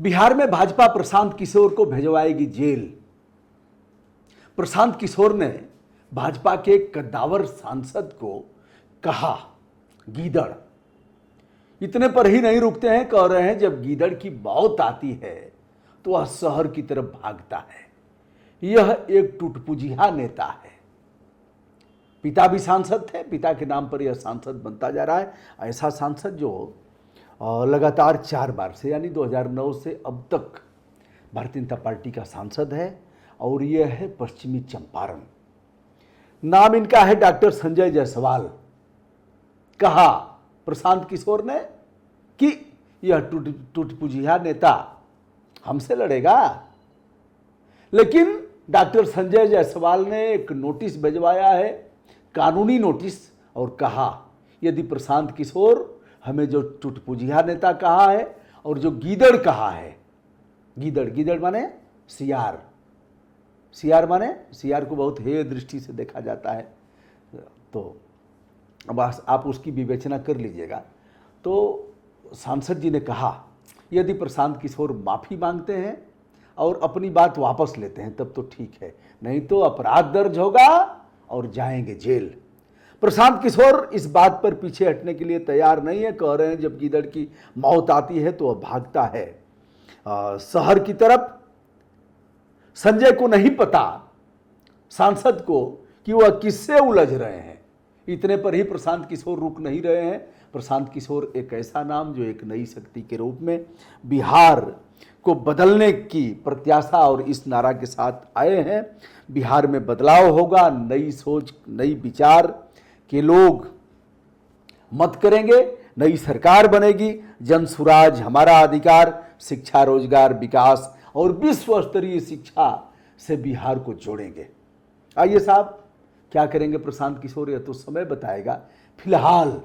बिहार में भाजपा प्रशांत किशोर को भिजवाएगी जेल। प्रशांत किशोर ने भाजपा के कद्दावर सांसद को कहा गीदड़। इतने पर ही नहीं रुकते हैं, कह रहे हैं जब गीदड़ की मौत आती है तो वह शहर की तरफ भागता है। यह एक टुटपुजिया नेता है। पिता भी सांसद थे, पिता के नाम पर यह सांसद बनता जा रहा है। ऐसा सांसद जो लगातार 4 बार से यानी 2009 से अब तक भारतीय जनता पार्टी का सांसद है और यह है पश्चिमी चंपारण। नाम इनका है डॉक्टर संजय जायसवाल। कहा प्रशांत किशोर ने कि यह टुटपुजिया नेता हमसे लड़ेगा, लेकिन डॉक्टर संजय जायसवाल ने एक नोटिस भिजवाया है, कानूनी नोटिस, और कहा यदि प्रशांत किशोर हमें जो टुटपुजिया नेता कहा है और जो गीदड़ कहा है, गीदड़ माने सियार, सियार माने सियार को बहुत हेय दृष्टि से देखा जाता है, तो अब आप उसकी विवेचना कर लीजिएगा। तो सांसद जी ने कहा यदि प्रशांत किशोर माफ़ी मांगते हैं और अपनी बात वापस लेते हैं तब तो ठीक है, नहीं तो अपराध दर्ज होगा और जाएंगे जेल। प्रशांत किशोर इस बात पर पीछे हटने के लिए तैयार नहीं है। कह रहे हैं जब गीदड़ की मौत आती है तो वह भागता है शहर की तरफ। संजय को नहीं पता, सांसद को, कि वह किससे उलझ रहे हैं। इतने पर ही प्रशांत किशोर रुक नहीं रहे हैं। प्रशांत किशोर एक ऐसा नाम जो एक नई शक्ति के रूप में बिहार को बदलने की प्रत्याशा और इस नारा के साथ आए हैं। बिहार में बदलाव होगा, नई सोच, नई विचार के लोग मत करेंगे, नई सरकार बनेगी, जन सुराज हमारा अधिकार, शिक्षा, रोजगार, विकास और विश्व स्तरीय शिक्षा से बिहार को जोड़ेंगे। आइए साहब, क्या करेंगे प्रशांत किशोर, यह तो समय बताएगा। फिलहाल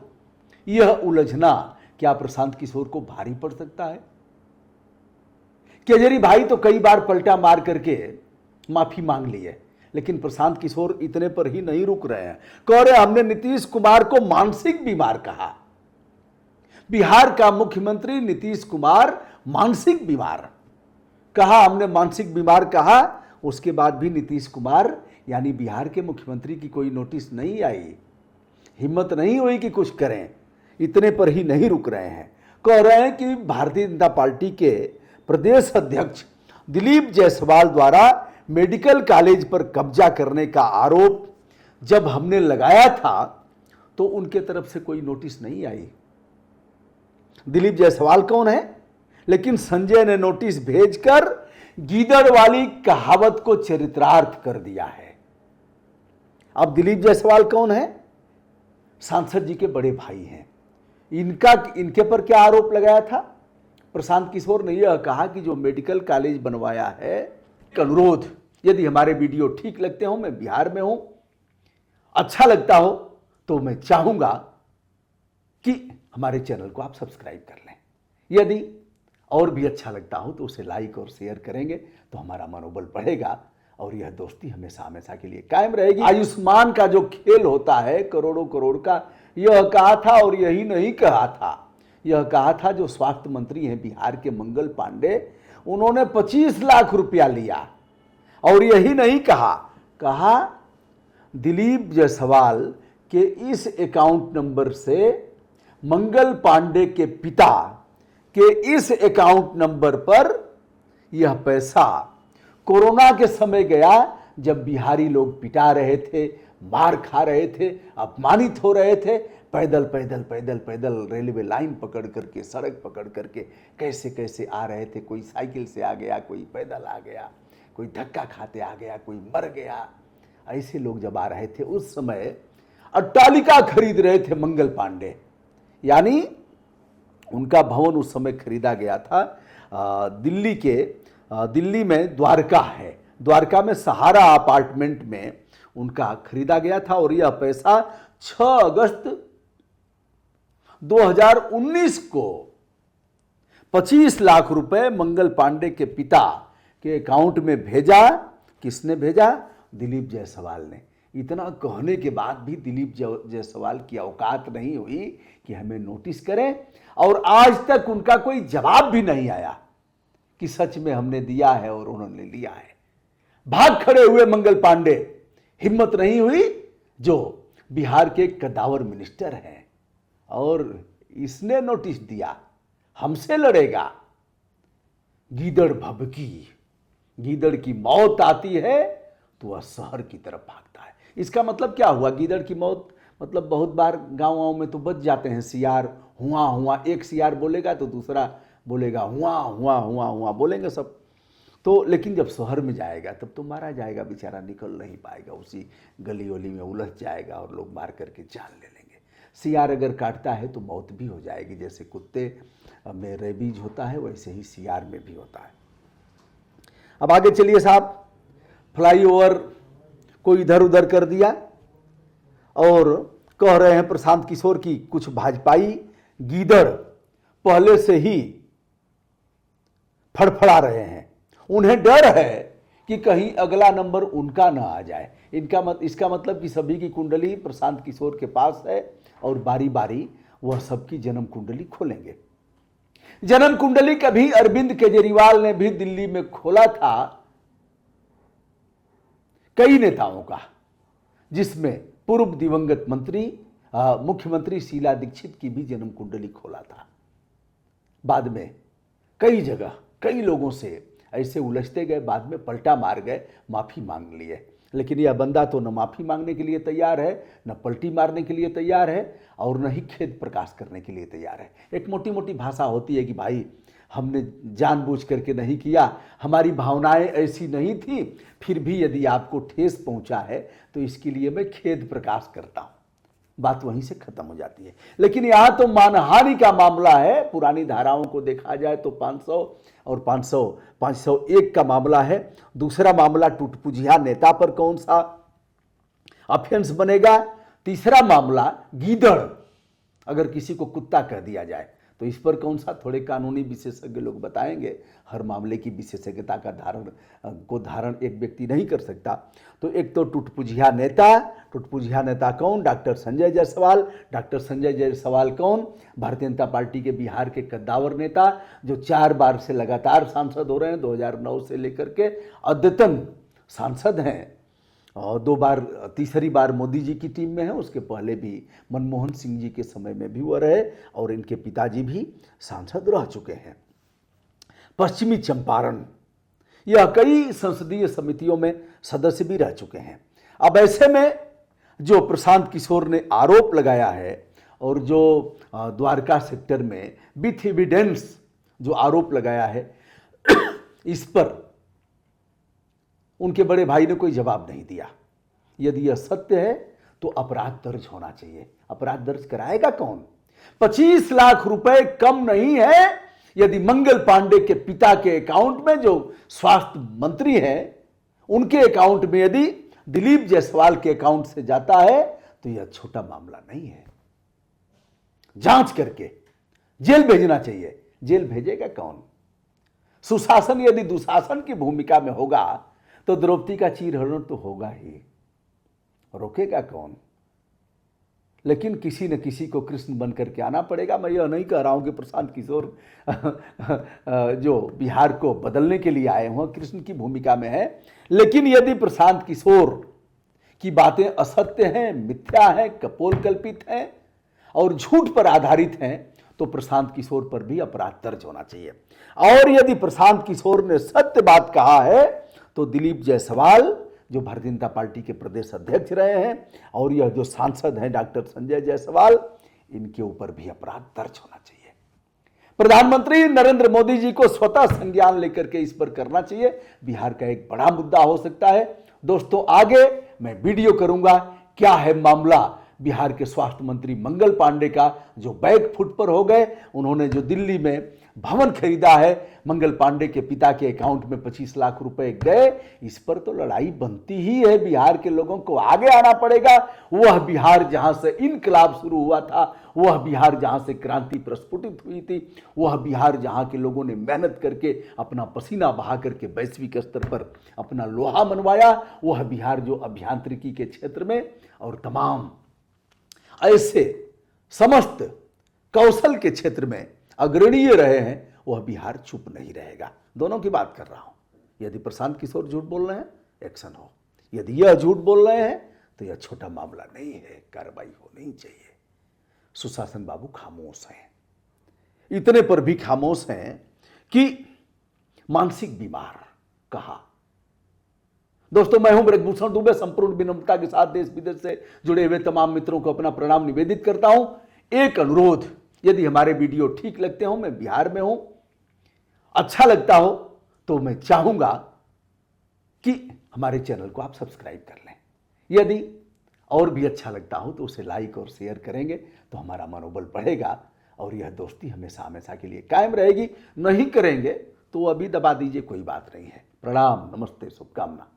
यह उलझना क्या प्रशांत किशोर को भारी पड़ सकता है? केजरी भाई तो कई बार पलटा मार करके माफी मांग ली है, लेकिन प्रशांत किशोर इतने पर ही नहीं रुक रहे हैं। कह रहे हमने नीतीश कुमार को मानसिक बीमार कहा। बिहार का मुख्यमंत्री नीतीश कुमार मानसिक बीमार कहा, हमने मानसिक बीमार कहा। उसके बाद भी नीतीश कुमार यानी बिहार के मुख्यमंत्री की कोई नोटिस नहीं आई, हिम्मत नहीं हुई कि कुछ करें। इतने पर ही नहीं रुक रहे हैं। कह रहे हैं कि भारतीय जनता पार्टी के प्रदेश अध्यक्ष दिलीप जायसवाल द्वारा मेडिकल कॉलेज पर कब्जा करने का आरोप जब हमने लगाया था तो उनके तरफ से कोई नोटिस नहीं आई। दिलीप जायसवाल कौन है? लेकिन संजय ने नोटिस भेजकर गीदड़ वाली कहावत को चरितार्थ कर दिया है। अब दिलीप जायसवाल कौन है? सांसद जी के बड़े भाई हैं। इनके पर क्या आरोप लगाया था? प्रशांत किशोर ने यह कहा कि जो मेडिकल कॉलेज बनवाया है, अनुरोध, यदि हमारे वीडियो ठीक लगते हो, मैं बिहार में हूं, अच्छा लगता हो तो मैं चाहूंगा कि हमारे चैनल को आप सब्सक्राइब कर लें। यदि और भी अच्छा लगता हो तो उसे लाइक और शेयर करेंगे तो हमारा मनोबल बढ़ेगा और यह दोस्ती हमेशा हमेशा के लिए कायम रहेगी। आयुष्मान का जो खेल होता है करोड़ों करोड़ का, यह कहा था और यही नहीं कहा था, यह कहा था जो स्वास्थ्य मंत्री हैं बिहार के मंगल पांडे, उन्होंने 25 लाख रुपया लिया। और यही नहीं कहा दिलीप जायसवाल के इस अकाउंट नंबर से मंगल पांडे के पिता के इस अकाउंट नंबर पर यह पैसा कोरोना के समय गया, जब बिहारी लोग पिटा रहे थे, मार खा रहे थे, अपमानित हो रहे थे, पैदल पैदल पैदल पैदल रेलवे लाइन पकड़ करके, सड़क पकड़ करके कैसे कैसे आ रहे थे। कोई साइकिल से आ गया, कोई पैदल आ गया, कोई धक्का खाते आ गया, कोई मर गया। ऐसे लोग जब आ रहे थे उस समय अट्टालिका खरीद रहे थे मंगल पांडे, यानी उनका भवन उस समय खरीदा गया था। दिल्ली में द्वारका है, द्वारका में सहारा अपार्टमेंट में उनका खरीदा गया था और यह पैसा 6 अगस्त 2019 को 25 लाख रुपए मंगल पांडे के पिता के अकाउंट में भेजा। किसने भेजा? दिलीप जायसवाल ने। इतना कहने के बाद भी दिलीप जायसवाल की औकात नहीं हुई कि हमें नोटिस करें, और आज तक उनका कोई जवाब भी नहीं आया कि सच में हमने दिया है और उन्होंने लिया है। भाग खड़े हुए मंगल पांडे, हिम्मत नहीं हुई, जो बिहार के कद्दावर मिनिस्टर हैं, और इसने नोटिस दिया हमसे लड़ेगा। गीदड़ भभकी, गीदड़ की मौत आती है तो वह शहर की तरफ भागता है। इसका मतलब क्या हुआ? गीदड़ की मौत मतलब बहुत बार गाँव में तो बच जाते हैं सियार, हुआ हुआ, एक सियार बोलेगा तो दूसरा बोलेगा हुआ हुआ हुआ हुआ, बोलेंगे सब तो। लेकिन जब शहर में जाएगा तब तो मारा जाएगा, बेचारा निकल नहीं पाएगा, उसी गली वली में उलझ जाएगा और लोग मार करके जान ले लेंगे। सियार अगर काटता है तो मौत भी हो जाएगी, जैसे कुत्ते में रेबीज होता है वैसे ही सियार में भी होता है। अब आगे चलिए साहब, फ्लाईओवर को इधर उधर कर दिया और कह रहे हैं प्रशांत किशोर की कुछ भाजपाई गीदड़ पहले से ही फड़फड़ा रहे हैं। उन्हें डर है कि कहीं अगला नंबर उनका ना आ जाए। इसका मतलब कि सभी की कुंडली प्रशांत किशोर के पास है और बारी बारी वह सबकी जन्म कुंडली खोलेंगे। जन्म कुंडली कभी अरविंद केजरीवाल ने भी दिल्ली में खोला था कई नेताओं का, जिसमें पूर्व दिवंगत मुख्यमंत्री शीला दीक्षित की भी जन्म कुंडली खोला था। बाद में कई जगह कई लोगों से ऐसे उलझते गए, बाद में पलटा मार गए, माफी मांग लिए। लेकिन यह बंदा तो न माफी मांगने के लिए तैयार है, न पलटी मारने के लिए तैयार है, और न ही खेद प्रकाश करने के लिए तैयार है। एक मोटी मोटी भाषा होती है कि भाई हमने जानबूझ करके नहीं किया, हमारी भावनाएं ऐसी नहीं थी, फिर भी यदि आपको ठेस पहुंचा है तो इसके लिए मैं खेद प्रकाश करता हूं। बात वहीं से खत्म हो जाती है। लेकिन यहां तो मानहानि का मामला है। पुरानी धाराओं को देखा जाए तो 500 और 501 का मामला है। दूसरा मामला टूटपुजिया नेता पर कौन सा ऑफेंस बनेगा। तीसरा मामला गीदड़, अगर किसी को कुत्ता कह दिया जाए तो इस पर कौन सा, थोड़े कानूनी विशेषज्ञ लोग बताएंगे। हर मामले की विशेषज्ञता का धारण एक व्यक्ति नहीं कर सकता। तो एक तो टूटपुजिया नेता कौन? डॉक्टर संजय जायसवाल। डॉक्टर संजय जायसवाल कौन? भारतीय जनता पार्टी के बिहार के कद्दावर नेता, जो 4 बार से लगातार सांसद हो रहे हैं, 2009 से लेकर के अद्यतन सांसद हैं, और 2 बार, तीसरी बार मोदी जी की टीम में है। उसके पहले भी मनमोहन सिंह जी के समय में भी वह रहे, और इनके पिताजी भी सांसद रह चुके हैं। पश्चिमी चंपारण, यह कई संसदीय समितियों में सदस्य भी रह चुके हैं। अब ऐसे में जो प्रशांत किशोर ने आरोप लगाया है, और जो द्वारका सेक्टर में विथ एविडेंस जो आरोप लगाया है, इस पर उनके बड़े भाई ने कोई जवाब नहीं दिया। यदि यह सत्य है तो अपराध दर्ज होना चाहिए। अपराध दर्ज कराएगा कौन? 25 लाख रुपए कम नहीं है। यदि मंगल पांडे के पिता के अकाउंट में, जो स्वास्थ्य मंत्री हैं, उनके अकाउंट में यदि दिलीप जायसवाल के अकाउंट से जाता है तो यह छोटा मामला नहीं है। जांच करके जेल भेजना चाहिए। जेल भेजेगा कौन? सुशासन यदि दुशासन की भूमिका में होगा तो द्रौपदी का चीरहरण तो होगा ही, रोकेगा कौन? लेकिन किसी न किसी को कृष्ण बन करके आना पड़ेगा। मैं यह नहीं कह रहा हूं कि प्रशांत किशोर जो बिहार को बदलने के लिए आए हों कृष्ण की भूमिका में है। लेकिन यदि प्रशांत किशोर की बातें असत्य हैं, मिथ्या हैं, कपोल कल्पित हैं और झूठ पर आधारित हैं, तो प्रशांत किशोर पर भी अपराध दर्ज होना चाहिए। और यदि प्रशांत किशोर ने सत्य बात कहा है तो दिलीप जायसवाल, जो भारतीय जनता पार्टी के प्रदेश अध्यक्ष रहे हैं, और यह जो सांसद हैं डॉक्टर संजय जायसवाल, इनके ऊपर भी अपराध दर्ज होना चाहिए। प्रधानमंत्री नरेंद्र मोदी जी को स्वतः संज्ञान लेकर के इस पर करना चाहिए। बिहार का एक बड़ा मुद्दा हो सकता है। दोस्तों, आगे मैं वीडियो करूंगा क्या है मामला बिहार के स्वास्थ्य मंत्री मंगल पांडे का, जो बैक फुट पर हो गए। उन्होंने जो दिल्ली में भवन खरीदा है, मंगल पांडे के पिता के अकाउंट में 25 लाख रुपए गए। इस पर तो लड़ाई बनती ही है। बिहार के लोगों को आगे आना पड़ेगा। वह बिहार जहां से इनकलाब शुरू हुआ था, वह बिहार जहां से क्रांति प्रस्फुटित हुई थी, वह बिहार जहां के लोगों ने मेहनत करके अपना पसीना बहा करके वैश्विक स्तर पर अपना लोहा मनवाया, वह बिहार जो अभियांत्रिकी के क्षेत्र में और तमाम ऐसे समस्त कौशल के क्षेत्र में अग्रणीय रहे हैं, वह बिहार चुप नहीं रहेगा। दोनों की बात कर रहा हूं। यदि प्रशांत किशोर झूठ बोल रहे हैं, एक्शन हो। यदि यह झूठ बोल रहे हैं तो यह छोटा मामला नहीं है, कार्रवाई होनी चाहिए। सुशासन बाबू खामोश हैं, इतने पर भी खामोश हैं कि मानसिक बीमार कहा। दोस्तों, मैं हूं ब्रजभूषण दुबे, संपूर्ण विनम्रता के साथ देश विदेश से जुड़े हुए तमाम मित्रों को अपना प्रणाम निवेदित करता हूं। एक अनुरोध, यदि हमारे वीडियो ठीक लगते हो, मैं बिहार में हूं, अच्छा लगता हो तो मैं चाहूंगा कि हमारे चैनल को आप सब्सक्राइब कर लें। यदि और भी अच्छा लगता हो तो उसे लाइक और शेयर करेंगे तो हमारा मनोबल बढ़ेगा और यह दोस्ती हमेशा हमेशा के लिए कायम रहेगी। नहीं करेंगे तो अभी दबा दीजिए, कोई बात नहीं है। प्रणाम, नमस्ते, शुभकामना।